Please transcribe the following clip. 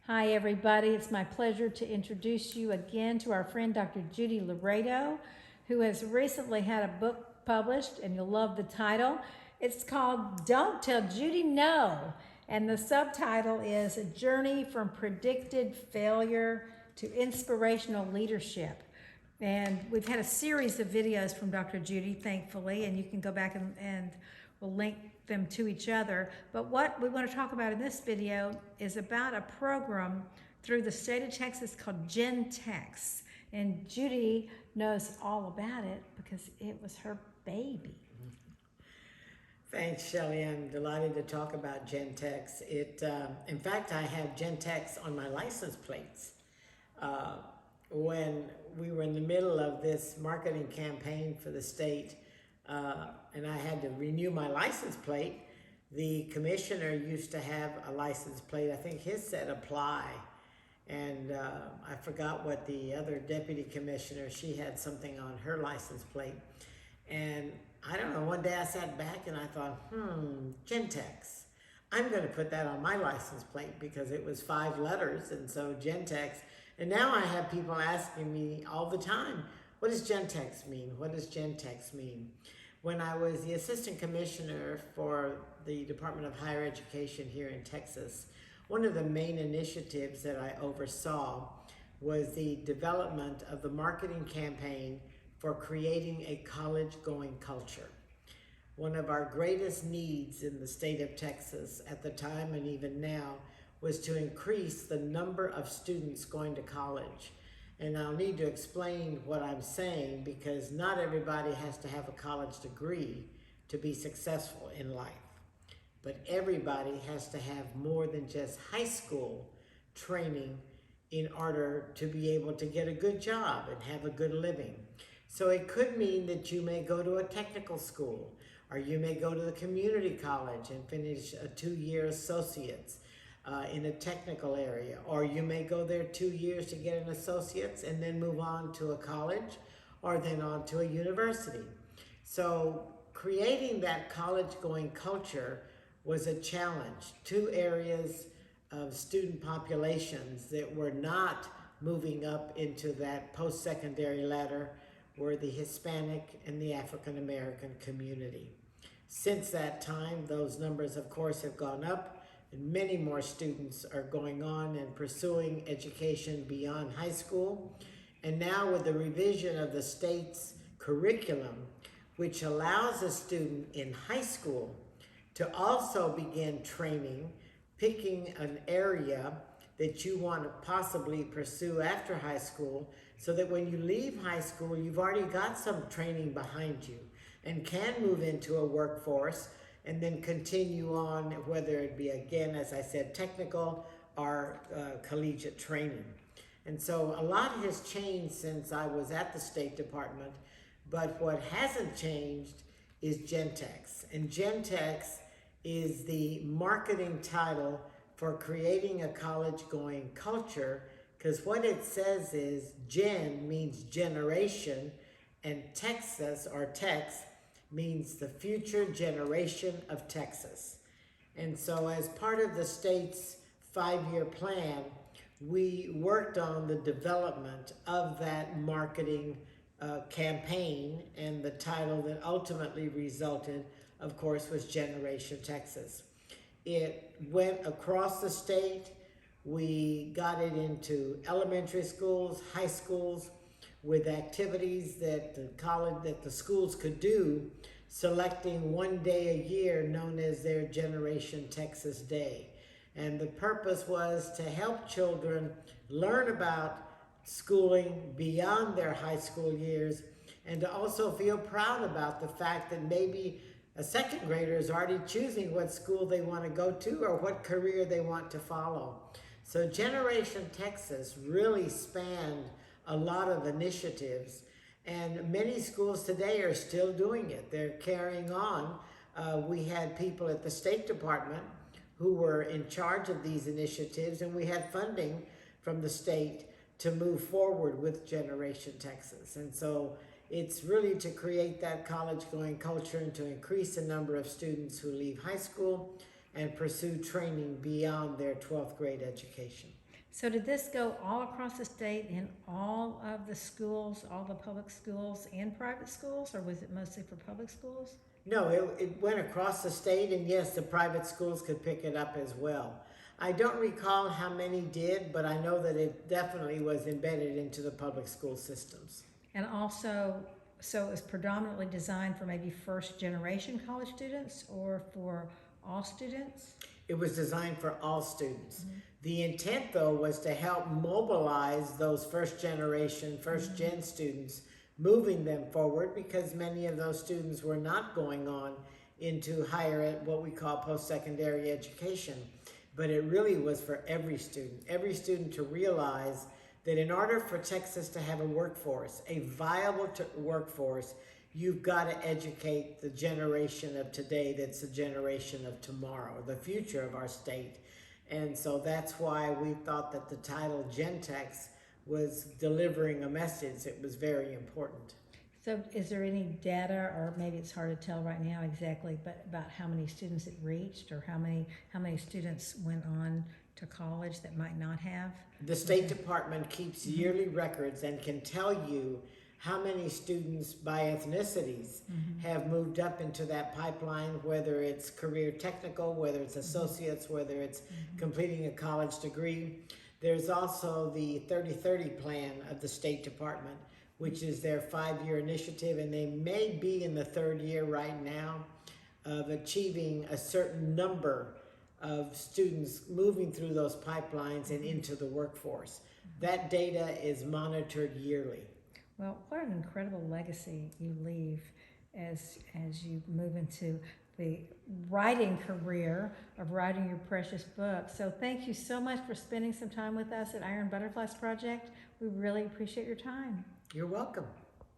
Hi, everybody. It's my pleasure to introduce you again to our friend Dr. Judy Loredo, who has recently had a book published, and you'll love the title. It's called Don't Tell Judy No, and the subtitle is A Journey from Predicted Failure to Inspirational Leadership. And we've had a series of videos from Dr. Judy, thankfully, and you can go back and we'll link them to each other. But what we want to talk about in this video is about a program through the state of Texas called Gen Tex. And Judy knows all about it because it was her baby. Thanks, Shelley. I'm delighted to talk about Gen Tex. In fact, I have Gen Tex on my license plates. When we were in the middle of this marketing campaign for the state, and I had to renew my license plate, the commissioner used to have a license plate. I think his said apply. And I forgot what the other deputy commissioner, she had something on her license plate. And I don't know, one day I sat back and I thought, Gen Tex. I'm going to put that on my license plate because it was 5 letters, and so Gen Tex. And now I have people asking me all the time, what does Gen Tex mean? What does Gen Tex mean? When I was the assistant commissioner for the Department of Higher Education here in Texas, one of the main initiatives that I oversaw was the development of the marketing campaign for creating a college-going culture. One of our greatest needs in the state of Texas at the time and even now was to increase the number of students going to college. And I'll need to explain what I'm saying because not everybody has to have a college degree to be successful in life. But everybody has to have more than just high school training in order to be able to get a good job and have a good living. So it could mean that you may go to a technical school, or you may go to the community college and finish a 2-year associate's in a technical area, or you may go there 2 years to get an associate's and then move on to a college or then on to a university. So creating that college-going culture was a challenge. 2 areas of student populations that were not moving up into that post-secondary ladder were the Hispanic and the African American community. Since that time, those numbers, of course, have gone up, and many more students are going on and pursuing education beyond high school. And now with the revision of the state's curriculum, which allows a student in high school to also begin training, picking an area that you want to possibly pursue after high school, so that when you leave high school, you've already got some training behind you and can move into a workforce and then continue on, whether it be, again, as I said, technical or collegiate training. And so a lot has changed since I was at the State Department, but what hasn't changed is Gen Tex. And Gen Tex is the marketing title for creating a college-going culture, because what it says is Gen means generation, and Texas, or Tex, means the future generation of Texas. And so as part of the state's 5-year plan, we worked on the development of that marketing campaign, and the title that ultimately resulted, of course, was Generation Texas. It went across the state. We got it into elementary schools, high schools, with activities that the schools could do, selecting one day a year known as their Generation Texas Day. And the purpose was to help children learn about schooling beyond their high school years, and to also feel proud about the fact that maybe a second grader is already choosing what school they want to go to or what career they want to follow. So Generation Texas really spanned a lot of initiatives, and many schools today are still doing it. They're carrying on. We had people at the State Department who were in charge of these initiatives, and we had funding from the state to move forward with Generation Texas. And so it's really to create that college-going culture and to increase the number of students who leave high school and pursue training beyond their 12th grade education. So did this go all across the state in all of the schools, all the public schools and private schools, or was it mostly for public schools? No, it went across the state, and yes, the private schools could pick it up as well. I don't recall how many did, but I know that it definitely was embedded into the public school systems. And also, so it was predominantly designed for maybe first generation college students or for all students? It was designed for all students. The intent, though, was to help mobilize those first generation, first gen students, moving them forward, because many of those students were not going on into higher, what we call post-secondary education. But it really was for every student to realize that in order for Texas to have a workforce, a viable workforce, you've got to educate the generation of today that's the generation of tomorrow, the future of our state. And so that's why we thought that the title Gen Tex was delivering a message that was very important. So is there any data, or maybe it's hard to tell right now exactly, but about how many students it reached, or how many students went on to college that might not have? The State Department keeps yearly records and can tell you how many students by ethnicities have moved up into that pipeline, whether it's career technical, whether it's associates, whether it's completing a college degree. There's also the 30/30 plan of the State Department, which is their 5-year initiative, and they may be in the 3rd year right now of achieving a certain number of students moving through those pipelines and into the workforce. That data is monitored yearly. Well, what an incredible legacy you leave as you move into the writing career of writing your precious book. So thank you so much for spending some time with us at Iron Butterflies Project. We really appreciate your time. You're welcome.